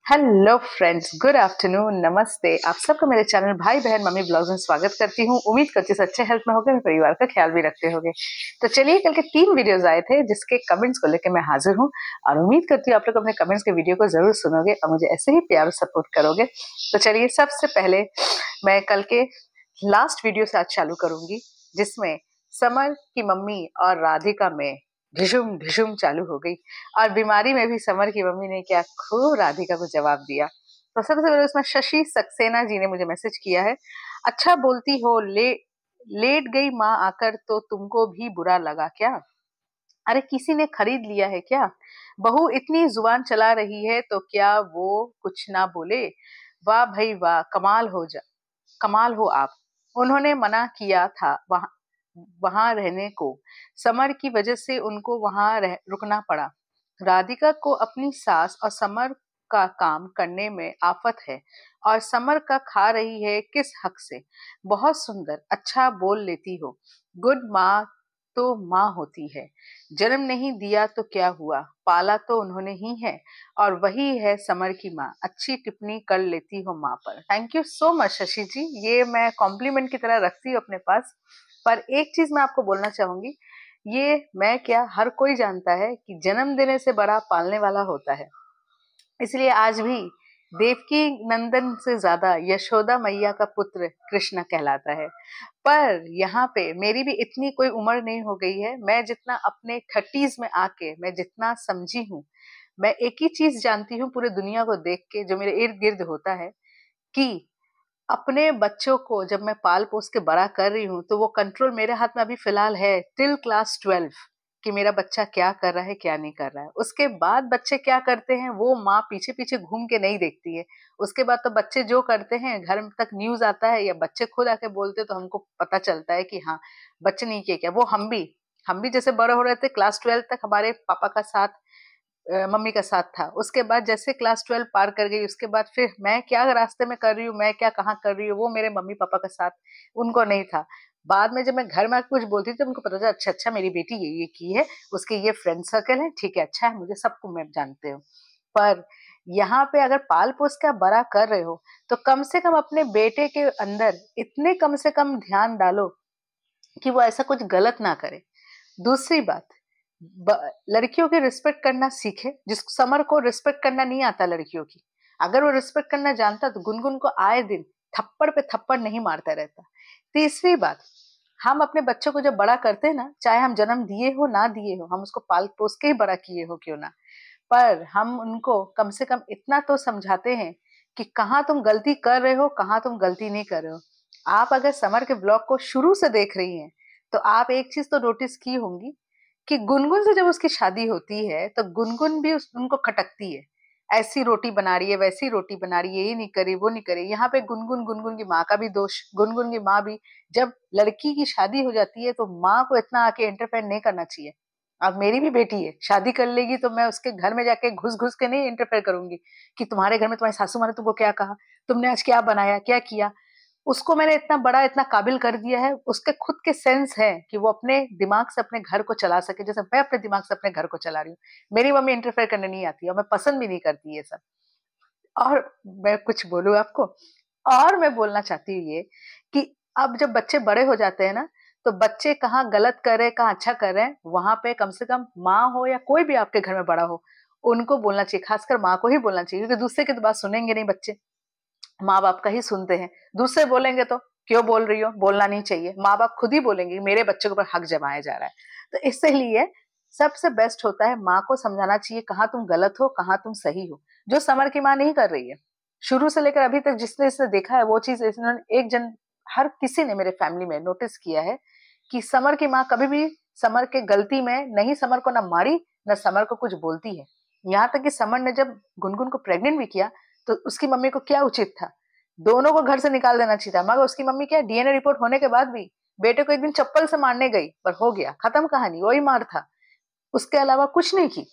Hello friends, good afternoon, नमस्ते। आप सबको मेरे चैनल भाई बहन मम्मी ब्लॉग्स में स्वागत करती हूँ। उम्मीद करती हूँ अच्छे हेल्थ में होगे, मेरे परिवार का ख्याल भी रखते होगे। तो चलिए, कल के 3 वीडियोस आए थे जिसके कमेंट्स को लेकर मैं हाजिर हूँ और उम्मीद करती हूँ आप लोग अपने कमेंट्स के वीडियो को जरूर सुनोगे और मुझे ऐसे ही प्यार और सपोर्ट करोगे। तो चलिए, सबसे पहले मैं कल के लास्ट वीडियो से आज चालू करूंगी जिसमें समर की मम्मी और राधिका में ढिशुम ढिशुम चालू हो गई और बीमारी में भी समर की मम्मी ने क्या खूब राधिका को जवाब दिया। तो सबसे पहले उसमें शशि सक्सेना जी ने मुझे मैसेज किया है, अच्छा बोलती हो, लेट गई माँ आकर तो तुमको भी बुरा लगा क्या? अरे किसी ने खरीद लिया है क्या? बहू इतनी जुबान चला रही है तो क्या वो कुछ ना बोले? वाह भाई वाह, कमाल हो आप। उन्होंने मना किया था वहां वहां रहने को, समर की वजह से उनको रुकना पड़ा। राधिका को अपनी सास और समर का काम करने में आफत है और समर का खा रही है किस हक से? बहुत सुंदर, अच्छा बोल लेती हो। गुड माँ तो माँ होती है, जन्म नहीं दिया तो क्या हुआ, पाला तो उन्होंने ही है और वही है समर की माँ। अच्छी टिप्पणी कर लेती हो माँ पर। Thank you so much Shashi ji, ये मैं कॉम्प्लीमेंट की तरह रखती हूँ अपने पास। पर एक चीज मैं आपको बोलना चाहूंगी, ये मैं क्या, हर कोई जानता है कि जन्म देने से बड़ा पालने वाला होता है। इसलिए आज भी देवकी नंदन से ज्यादा यशोदा मैया का पुत्र कृष्ण कहलाता है। पर यहाँ पे मेरी भी इतनी कोई उम्र नहीं हो गई है। मैं जितना अपने 30s में आके मैं जितना समझी हूँ, मैं एक ही चीज जानती हूँ पूरे दुनिया को देख के जो मेरे इर्द गिर्द होता है, कि अपने बच्चों को जब मैं पाल पोस के बड़ा कर रही हूँ तो वो कंट्रोल मेरे हाथ में अभी फिलहाल है टिल क्लास 12, कि मेरा बच्चा क्या कर रहा है क्या नहीं कर रहा है। उसके बाद बच्चे क्या करते हैं वो माँ पीछे पीछे घूम के नहीं देखती है। उसके बाद तो बच्चे जो करते हैं घर तक न्यूज आता है या बच्चे खुद आके बोलते हैं तो हमको पता चलता है कि हाँ, बच्चे नहीं किए क्या। वो हम भी जैसे बड़े हो रहे थे, क्लास 12 तक हमारे पापा का साथ, मम्मी का साथ था। उसके बाद जैसे क्लास 12 पार कर गई, उसके बाद फिर मैं क्या रास्ते में कर रही हूँ, मैं क्या कहाँ कर रही हूँ, वो मेरे मम्मी पापा का साथ उनको नहीं था। बाद में जब मैं घर में आके कुछ बोलती थी तो उनको पता था, अच्छा अच्छा मेरी बेटी ये की है, उसके ये फ्रेंड सर्कल है, ठीक है, अच्छा है, मुझे सबको मैं जानते हूँ। पर यहाँ पे अगर पाल पोस के आप बड़ा कर रहे हो तो कम से कम अपने बेटे के अंदर इतने कम से कम ध्यान डालो कि वो ऐसा कुछ गलत ना करे। दूसरी बात, लड़कियों की रिस्पेक्ट करना सीखे। जिस समर को रिस्पेक्ट करना नहीं आता लड़कियों की, अगर वो रिस्पेक्ट करना जानता तो गुनगुन को आए दिन थप्पड़ पे थप्पड़ नहीं मारता रहता। तीसरी बात, हम अपने बच्चों को जब बड़ा करते हैं ना, चाहे हम जन्म दिए हो ना दिए हो, हम उसको पाल पोस के ही बड़ा किए हो क्यों ना, पर हम उनको कम से कम इतना तो समझाते हैं कि कहाँ तुम गलती कर रहे हो, कहाँ तुम गलती नहीं कर रहे हो। आप अगर समर के ब्लॉग को शुरू से देख रही हैं तो आप एक चीज तो नोटिस की होंगी कि गुनगुन से जब उसकी शादी होती है तो गुनगुन भी उनको खटकती है, ऐसी रोटी बना रही है, वैसी रोटी बना रही है, ये नहीं करी वो नहीं करी। यहाँ पे गुनगुन गुनगुन की माँ का भी दोष। गुनगुन की माँ भी, जब लड़की की शादी हो जाती है तो माँ को इतना आके इंटरफेयर नहीं करना चाहिए। अब मेरी भी बेटी है, शादी कर लेगी तो मैं उसके घर में जाके घुस घुस के नहीं इंटरफेयर करूंगी कि तुम्हारे घर में तुम्हारी सासू माँ ने तुमको क्या कहा, तुमने आज क्या बनाया क्या किया। उसको मैंने इतना बड़ा इतना काबिल कर दिया है, उसके खुद के सेंस है कि वो अपने दिमाग से अपने घर को चला सके, जैसे मैं अपने दिमाग से अपने घर को चला रही हूँ। मेरी मम्मी इंटरफेयर करने नहीं आती और मैं पसंद भी नहीं करती ये सब। और मैं कुछ बोलूं आपको, और मैं बोलना चाहती हूँ ये कि अब जब बच्चे बड़े हो जाते हैं ना, तो बच्चे कहाँ गलत कर रहे हैं कहाँ अच्छा कर रहे हैं, वहां पे कम से कम माँ हो या कोई भी आपके घर में बड़ा हो, उनको बोलना चाहिए। खासकर माँ को ही बोलना चाहिए, क्योंकि दूसरे की तो बात सुनेंगे नहीं बच्चे, माँ बाप का ही सुनते हैं। दूसरे बोलेंगे तो क्यों बोल रही हो, बोलना नहीं चाहिए। माँ बाप खुद ही बोलेंगे मेरे बच्चे के ऊपर हक जमाया जा रहा है। तो इसलिए सबसे बेस्ट होता है माँ को समझाना चाहिए कहाँ तुम गलत हो कहाँ तुम सही हो, जो समर की माँ नहीं कर रही है। शुरू से लेकर अभी तक जिसने इसने देखा है वो चीज इन्होंने एक जन, हर किसी ने मेरे फैमिली में नोटिस किया है कि समर की माँ कभी भी समर के गलती में नहीं समर को ना मारी ना समर को कुछ बोलती है। यहाँ तक कि समर ने जब गुनगुन को प्रेग्नेंट भी किया तो उसकी मम्मी को क्या उचित था, दोनों को घर से निकाल देना चाहिए था। मगर उसकी मम्मी क्या, डीएनए रिपोर्ट होने के बाद भी बेटे को एक दिन चप्पल से मारने गई, पर हो गया खत्म कहानी, वही मार था, उसके अलावा कुछ नहीं की।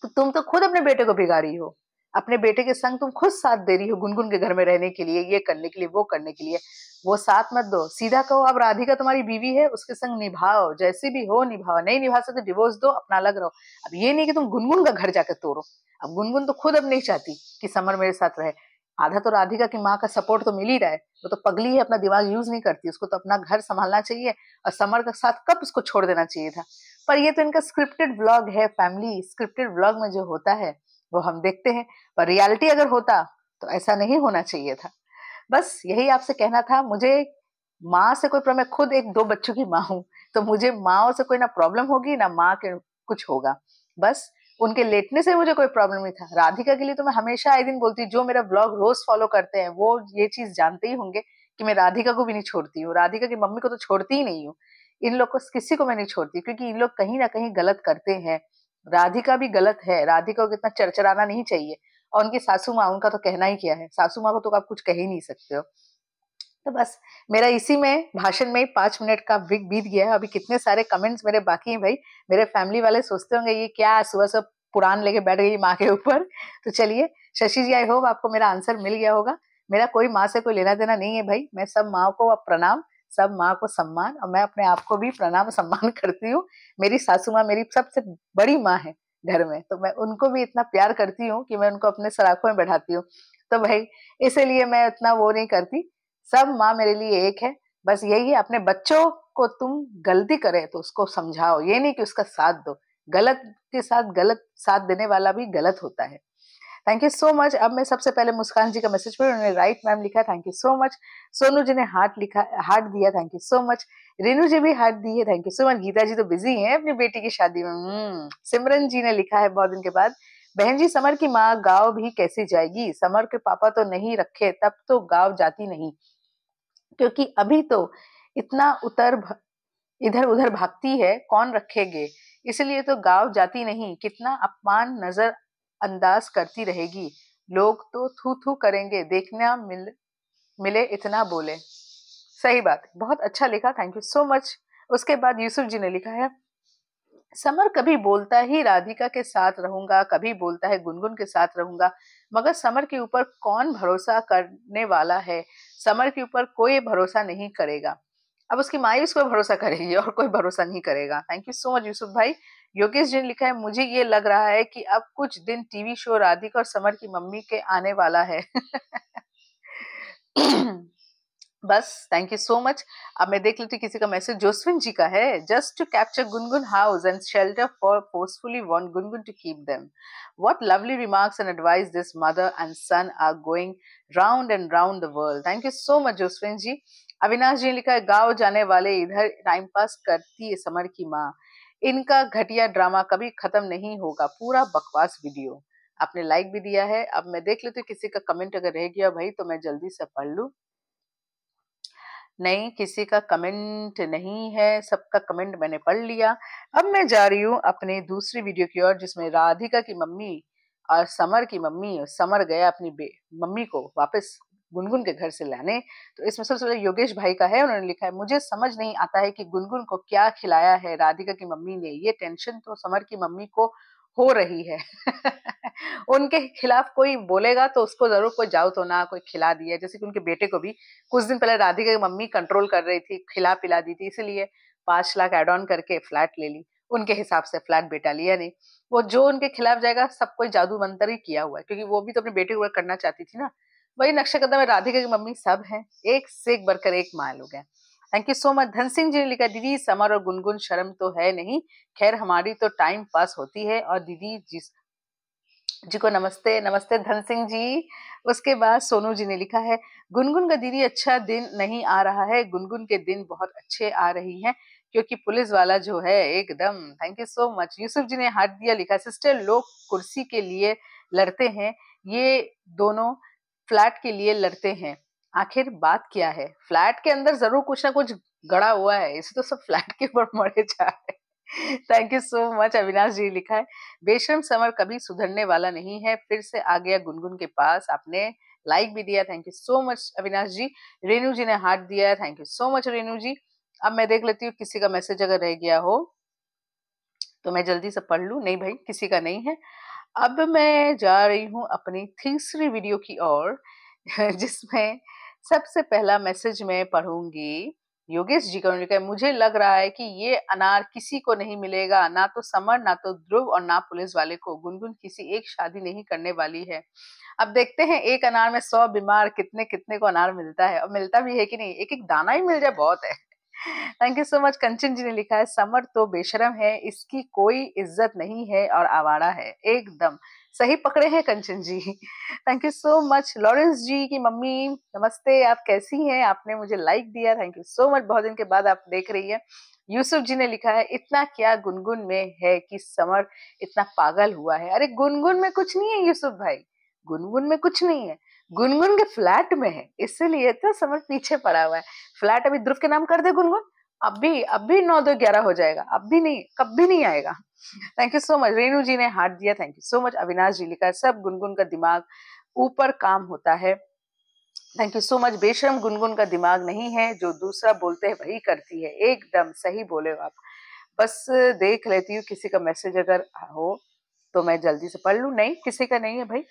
तो तुम तो खुद अपने बेटे को बिगाड़ी हो। अपने बेटे के संग तुम खुद साथ दे रही हो गुनगुन के घर में रहने के लिए, ये करने के लिए, वो करने के लिए, वो साथ मत दो। सीधा कहो अब राधिका तुम्हारी बीवी है, उसके संग निभाओ, जैसे भी हो निभाओ, नहीं निभा सकते डिवोर्स दो, अपना अलग रहो। अब ये नहीं कि तुम गुनगुन का घर जाकर तोड़ो। अब गुनगुन तो खुद अब नहीं चाहती कि समर मेरे साथ रहे। आधा तो राधिका की माँ का सपोर्ट तो मिल ही रहा है, वो तो पगली है, अपना दिमाग यूज नहीं करती, उसको तो अपना घर संभालना चाहिए और समर के साथ कब उसको छोड़ देना चाहिए था। पर ये तो इनका स्क्रिप्टेड व्लॉग है फैमिली, स्क्रिप्टेड व्लॉग में जो होता है वो हम देखते हैं, पर रियलिटी अगर होता तो ऐसा नहीं होना चाहिए था। बस यही आपसे कहना था। मुझे माँ से कोई प्रॉब्लम, मैं खुद एक 2 बच्चों की माँ हूँ, तो मुझे माँ से कोई ना प्रॉब्लम होगी ना माँ के कुछ होगा। बस उनके लेटने से मुझे कोई प्रॉब्लम नहीं था। राधिका के लिए तो मैं हमेशा आए दिन बोलती हूँ, जो मेरा ब्लॉग रोज फॉलो करते हैं वो ये चीज जानते ही होंगे कि मैं राधिका को भी नहीं छोड़ती हूँ, राधिका की मम्मी को तो छोड़ती ही नहीं हूँ। इन लोग को किसी को मैं नहीं छोड़ती, क्योंकि इन लोग कहीं ना कहीं गलत करते हैं। राधिका भी गलत है, राधिका को इतना चरचराना नहीं चाहिए। और उनकी सासू माँ, उनका तो कहना ही क्या है, सासू माँ को तो आप कुछ कह ही नहीं सकते हो। तो बस मेरा इसी में भाषण में ही 5 मिनट का बीत गया है। अभी कितने सारे कमेंट्स मेरे बाकी हैं भाई। मेरे फैमिली वाले सोचते होंगे ये क्या सुबह से पुराण लेके बैठ गई माँ के ऊपर। तो चलिए शशि जी, आई होप आपको मेरा आंसर मिल गया होगा। मेरा कोई माँ से कोई लेना देना नहीं है भाई। मैं सब माँ को प्रणाम, सब माँ को सम्मान, और मैं अपने आप को भी प्रणाम सम्मान करती हूँ। मेरी सासू माँ मेरी सबसे बड़ी माँ है घर में, तो मैं उनको भी इतना प्यार करती हूँ कि मैं उनको अपने सराखों में बैठाती हूँ। तो भाई इसीलिए मैं इतना वो नहीं करती। सब माँ मेरे लिए एक है। बस यही है, अपने बच्चों को तुम गलती करे तो उसको समझाओ, ये नहीं कि उसका साथ दो। गलत के साथ गलत साथ देने वाला भी गलत होता है। Thank you so much. अब मैं सबसे पहले मुस्कान जी का मैसेज पढ़, उन्होंने राइट मैम लिखा, thank you so much. Sonu ji ने हार्ट लिखा, हार्ट दिया, thank you so much. Renu ji भी हार्ट दी है, thank you so much. Geeta ji तो बिजी हैं अपनी बेटी की शादी में। सिमरन जी ने लिखा है बहुत दिन के बाद, बहन जी समर की माँ गाँव भी कैसी जाएगी, समर के पापा तो नहीं रखे तब तो गाँव जाती नहीं, क्योंकि अभी तो इतना इधर उधर भागती है, कौन रखेगे, इसलिए तो गांव जाती नहीं। कितना अपमान नजर अंदाज करती रहेगी, लोग तो थू थू करेंगे, देखना मिले इतना बोले। सही बात है, बहुत अच्छा लिखा, थैंक यू सो मच। उसके बाद यूसुफ जी ने लिखा है, समर कभी बोलता ही राधिका के साथ रहूंगा, कभी बोलता है गुनगुन के साथ रहूंगा, मगर समर के ऊपर कौन भरोसा करने वाला है, समर के ऊपर कोई भरोसा नहीं करेगा। अब उसकी माँ ही उस पर भरोसा करेगी और कोई भरोसा नहीं करेगा। Thank you so much Yusuf भाई। योगेश जी ने लिखा है, मुझे ये लग रहा है कि अब कुछ दिन टीवी शो राधिका और समर की मम्मी के आने वाला है। बस थैंक यू सो मच। अब मैं देख लेती किसी का मैसेज, जोस्विन जी का है, just to capture Gungun house and shelter for forcefully want Gungun to keep them, what lovely remarks and advice this mother and son are going round and round the world. Thank you so much Joswin ji. Avinash ji ने लिखा है, गाँव जाने वाले इधर time pass करती है summer की माँ, इनका घटिया ड्रामा कभी खत्म नहीं होगा, पूरा बकवास वीडियो। आपने लाइक भी दिया है। अब मैं देख लेती हूँ किसी का कमेंट अगर रह गया भाई तो मैं जल्दी से पढ़ लूं। नहीं, किसी का कमेंट नहीं है, सबका कमेंट मैंने पढ़ लिया। अब मैं जा रही हूँ अपनी दूसरी वीडियो की ओर, जिसमें राधिका की मम्मी और समर की मम्मी, समर गया अपनी मम्मी को वापस गुनगुन के घर से लाने। तो इसमें सबसे पहले योगेश भाई का है, उन्होंने लिखा है, मुझे समझ नहीं आता है कि गुनगुन को क्या खिलाया है राधिका की मम्मी ने, ये टेंशन तो समर की मम्मी को हो रही है। उनके खिलाफ कोई बोलेगा तो उसको जरूर कोई जाओ तो ना कोई खिला दिया, जैसे कि उनके बेटे को भी कुछ दिन पहले राधिका की मम्मी कंट्रोल कर रही थी, खिला पिला दी थी, इसीलिए 5 लाख एड ऑन करके फ्लैट ले ली। उनके हिसाब से फ्लैट बेटा लिया नहीं। वो जो उनके खिलाफ जाएगा सब कोई जादू मंतर ही किया हुआ है, क्योंकि वो भी तो अपने बेटे को करना चाहती थी ना। वही नक्शे कदम में राधिका की मम्मी सब है, एक से एक बढ़कर एक माँ लोग हैं। Thank you so much. Dhan Singh ji ने लिखा, दीदी समर और गुनगुन शर्म तो है नहीं, खैर हमारी तो टाइम पास होती है, और दीदी जिस जी को नमस्ते। नमस्ते धन सिंह जी। उसके बाद सोनू जी ने लिखा है, गुनगुन का दीदी अच्छा दिन नहीं आ रहा है, गुनगुन के दिन बहुत अच्छे आ रही हैं, क्योंकि पुलिस वाला जो है एकदम। Thank you so much. Yusuf ji ने हाथ दिया, लिखा, सिस्टर लोग कुर्सी के लिए लड़ते हैं, ये दोनों फ्लैट के लिए लड़ते हैं, आखिर बात क्या है, फ्लैट के अंदर जरूर कुछ ना कुछ गड़ा हुआ है, इसे तो सब फ्लैट के ऊपर मरे जा रहे हैं। Thank you so much. Avinash ji लिखा है, बेशरम समर कभी सुधरने वाला नहीं है, फिर से आ गया गुनगुन के पास। आपने लाइक भी दिया, thank you so much Avinash ji. Renu ji ने हार्ट दिया, thank you so much Renu ji. अब मैं देख लेती हूँ किसी का मैसेज अगर रह गया हो तो मैं जल्दी से पढ़ लूं। नहीं भाई किसी का नहीं है। अब मैं जा रही हूँ अपनी तीसरी वीडियो की ओर जिसमें सबसे पहला मैसेज मैं पढ़ूंगी योगेश जी का। उन्होंने कहा, मुझे लग रहा है कि ये अनार किसी को नहीं मिलेगा, ना तो समर, ना तो ध्रुव और ना पुलिस वाले को। गुनगुन किसी एक शादी नहीं करने वाली है। अब देखते हैं एक अनार में 100 बीमार, कितने कितने को अनार मिलता है, और मिलता भी है कि नहीं। एक एक दाना ही मिल जाए बहुत है। Thank you so much. Kanchan ji ने लिखा है, समर तो बेशरम है, इसकी कोई इज्जत नहीं है और आवारा है। एकदम सही पकड़े हैं Kanchan ji. Thank you so much. Lawrence ji की मम्मी नमस्ते, आप कैसी हैं? आपने मुझे लाइक दिया, थैंक यू सो मच। बहुत दिन के बाद आप देख रही है। यूसुफ जी ने लिखा है, इतना क्या गुनगुन में है कि समर इतना पागल हुआ है। अरे गुनगुन में कुछ नहीं है यूसुफ भाई, गुनगुन में कुछ नहीं है। गुनगुन के फ्लैट में है, इसीलिए तो समर पीछे पड़ा हुआ है। फ्लैट अभी ध्रुव के नाम कर दे गुनगुन, अब भी 9 2 11 हो जाएगा, अब भी नहीं, कभी नहीं आएगा। Thank you so much. Renu ji ने हार्ट दिया, thank you so much. Avinash ji लिखा है, सब गुनगुन का दिमाग ऊपर काम होता है। Thank you so much. बेशरम गुनगुन का दिमाग नहीं है, जो दूसरा बोलते हैं वही करती है। एकदम सही बोले हो आप। बस देख लेती हूँ किसी का मैसेज अगर हो तो मैं जल्दी से पढ़ लूँ। नहीं, किसी का नहीं है भाई।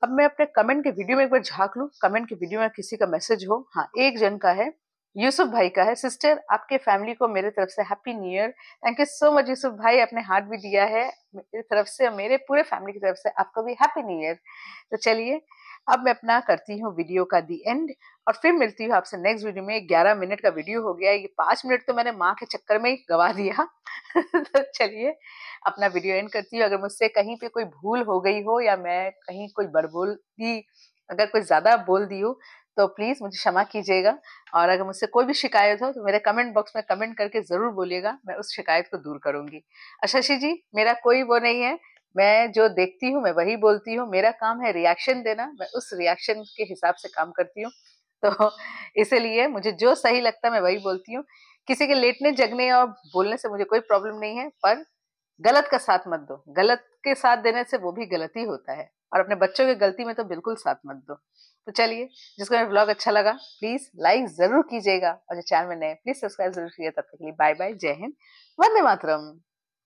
अब मैं अपने कमेंट के वीडियो में एक बार झांक लूं, कमेंट के वीडियो में किसी का मैसेज हो। हाँ, एक जन का है, यूसुफ भाई का है। सिस्टर, आपके फैमिली को मेरे तरफ से happy new year. Thank you so much Yusuf भाई, अपने हार्ट भी दिया है मेरी तरफ से और मेरे पूरे फैमिली की तरफ से आपको भी हैप्पी न्यू ईयर। तो चलिए, अब मैं अपना करती हूँ वीडियो का दी एंड, और फिर मिलती हूँ आपसे नेक्स्ट वीडियो में। 11 मिनट का वीडियो हो गया, ये 5 मिनट तो मैंने माँ के चक्कर में ही गवा दिया। तो चलिए, अपना वीडियो एंड करती हूँ। अगर मुझसे कहीं पे कोई भूल हो गई हो या मैं कहीं कोई बड़बोल दी, अगर कोई ज्यादा बोल दी हो तो प्लीज मुझे क्षमा कीजिएगा। और अगर मुझसे कोई भी शिकायत हो तो मेरे कमेंट बॉक्स में कमेंट करके जरूर बोलिएगा, मैं उस शिकायत को दूर करूंगी। शशि जी, मेरा कोई वो नहीं है, मैं जो देखती हूँ मैं वही बोलती हूँ। मेरा काम है रिएक्शन देना, मैं उस रिएक्शन के हिसाब से काम करती हूँ। तो इसीलिए मुझे जो सही लगता है मैं वही बोलती हूँ। किसी के लेटने जगने और बोलने से मुझे कोई प्रॉब्लम नहीं है, पर गलत का साथ मत दो। गलत के साथ देने से वो भी गलती होता है, और अपने बच्चों की गलती में तो बिल्कुल साथ मत दो। तो चलिए, जिसको मेरा ब्लॉग अच्छा लगा प्लीज लाइक जरूर कीजिएगा, और जो चैनल में नए प्लीज सब्सक्राइब जरूर कीजिएगा। तब तक के लिए बाय बाय, जय हिंद, वंदे मातरम।